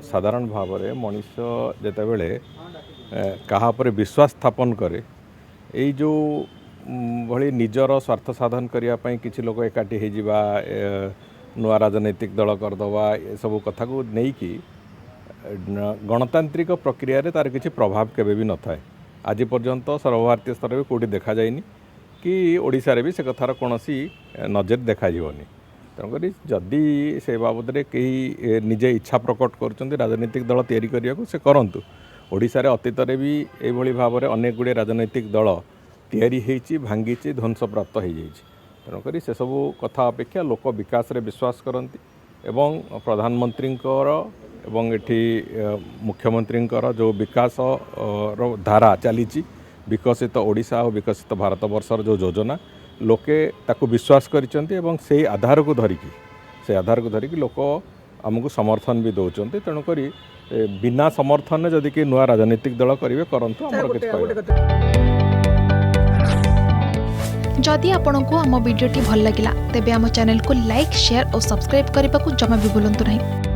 साधारण भाव में मनीष जितेबले क्या विश्वास स्थापन करे यही जो भली निजर स्वार्थ साधन करने किसी लोग एकाठी हो नुआ राजनैतिक दल करदे ये सब कथा को नहीं कि गणतांत्रिक प्रक्रिया रे तार किसी प्रभाव केबे भी न थाए। आज पर्यंत सर्वभारतीय स्तर में कौटी देखा जाएनी कि ओडिशा रे भी से कथार कौन नजर देखा जीवनी। तेणुक जदि से बाबद में कहीं निजे इच्छा प्रकट कर राजनैतिक दल तैयारी करने को से करंतु। ओडिशा रे अतीत रे भी एभली भाव में अनेक गुड़े राजनैतिक दल तैयारी होईची भांगीची ध्वंस प्राप्त हो जाइए। तेणुक से सब कथा अपेक्षा लोक विकास रे विश्वास करती एवं प्रधानमंत्री एवं एठी मुख्यमंत्री जो विकास रो धारा चली विकसित ओडिशा और विकसित भारत वर्षर जो योजना लोके ताकू विश्वास करिसेंती एवं से आधार को धरिकी लोक आमको समर्थन भी दौरान। तेणुक बिना समर्थन जदि कि नुआ राजनीतिक दल करेंगे करंतु जदि आपंक आम भिडी भल लगा तेब आम चैनल को लाइक शेयर और सब्सक्राइब करने को जमा भी भूलु नहीं।